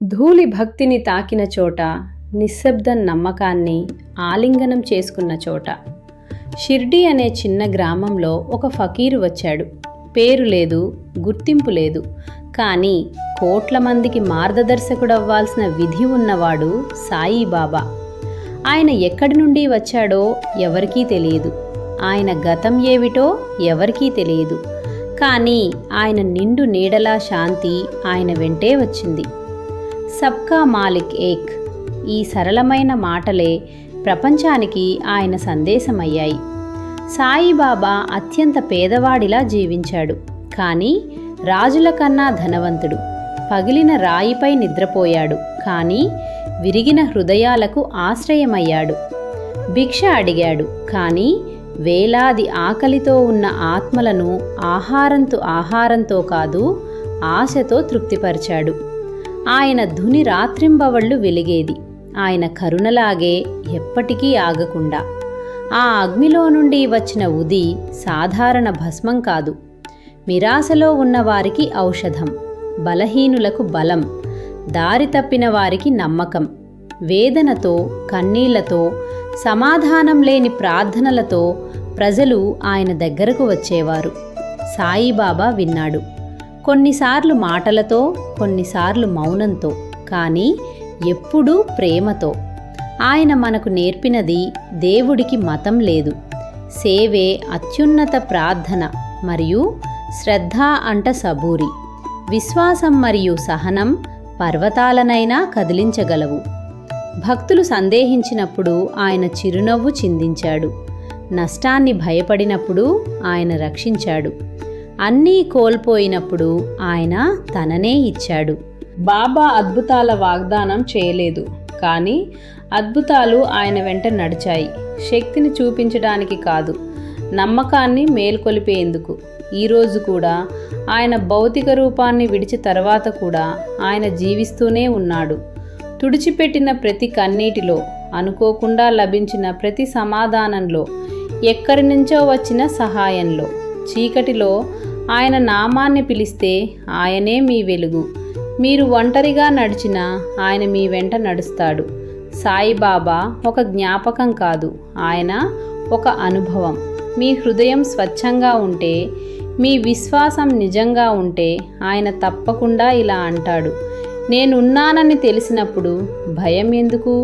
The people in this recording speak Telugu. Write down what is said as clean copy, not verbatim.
ధూళి భక్తిని తాకిన చోట, నిశ్శబ్దం నమ్మకాన్ని ఆలింగనం చేసుకున్న చోట. షిర్డీ అనే చిన్న గ్రామంలో ఒక ఫకీరు వచ్చాడు. పేరు లేదు, గుర్తింపు లేదు. కానీ కోట్ల మందికి మార్గదర్శకుడవ్వాల్సిన విధి ఉన్నవాడు సాయిబాబా. ఆయన ఎక్కడి నుండి వచ్చాడో ఎవరికీ తెలియదు. ఆయన గతం ఏమిటో ఎవరికీ తెలియదు. కానీ ఆయన నిండు నీడలా శాంతి ఆయన వెంటే వచ్చింది. సబ్కా మాలిక్ ఏక్, ఈ సరళమైన మాటలే ప్రపంచానికి ఆయన సందేశమయ్యాయి. సాయిబాబా అత్యంత పేదవాడిలా జీవించాడు. కానీ రాజుల కన్నా ధనవంతుడు. పగిలిన రాయిపై నిద్రపోయాడు. కానీ విరిగిన హృదయాలకు ఆశ్రయమయ్యాడు. భిక్ష అడిగాడు. కానీ వేలాది ఆకలితో ఉన్న ఆత్మలను ఆహారంతో కాదు, ఆశతో తృప్తిపరిచాడు. ఆయన ధుని రాత్రింబవళ్ళు వెలిగేది. ఆయన కరుణలాగే ఎప్పటికీ ఆగకుండా. ఆ అగ్నిలో నుండి వచ్చిన ఉది సాధారణ భస్మం కాదు. నిరాశలో ఉన్నవారికి ఔషధం, బలహీనులకు బలం, దారి తప్పిన వారికి నమ్మకం. వేదనతో, కన్నీళ్లతో, సమాధానం లేని ప్రార్థనలతో ప్రజలు ఆయన దగ్గరకు వచ్చేవారు. సాయిబాబా విన్నాడు. కొన్నిసార్లు మాటలతో, కొన్నిసార్లు మౌనంతో, కానీ ఎప్పుడూ ప్రేమతో. ఆయన మనకు నేర్పినది దేవుడికి మతం లేదు, సేవే అత్యున్నత ప్రార్థన మరియు శ్రద్ధ అంట సబూరి. విశ్వాసం మరియు సహనం పర్వతాలనైనా కదిలించగలవు. భక్తులు సందేహించినప్పుడు ఆయన చిరునవ్వు చిందించాడు. నష్టాన్ని భయపడినప్పుడు ఆయన రక్షించాడు. అన్నీ కోల్పోయినప్పుడు ఆయన తననే ఇచ్చాడు. బాబా అద్భుతాల వాగ్దానం చేయలేదు, కానీ అద్భుతాలు ఆయన వెంట నడిచాయి. శక్తిని చూపించడానికి కాదు, నమ్మకాన్ని మేల్కొలిపేందుకు. ఈరోజు కూడా ఆయన భౌతిక రూపాన్ని విడిచి తర్వాత కూడా ఆయన జీవిస్తూనే ఉన్నాడు. తుడిచిపెట్టిన ప్రతి కన్నీటిలో, అనుకోకుండా లభించిన ప్రతి సమాధానంలో, ఎక్కడి నుంచో వచ్చిన సహాయంలో, చీకటిలో ఆయన నామాన్ని పిలిస్తే ఆయనే మీ వెలుగు. మీరు ఒంటరిగా నడిచినా ఆయన మీ వెంట నడుస్తాడు. సాయిబాబా ఒక జ్ఞాపకం కాదు, ఆయన ఒక అనుభవం. మీ హృదయం స్వచ్ఛంగా ఉంటే, మీ విశ్వాసం నిజంగా ఉంటే ఆయన తప్పకుండా ఇలా అంటాడు, నేనున్నానని తెలిసినప్పుడు భయం ఎందుకు?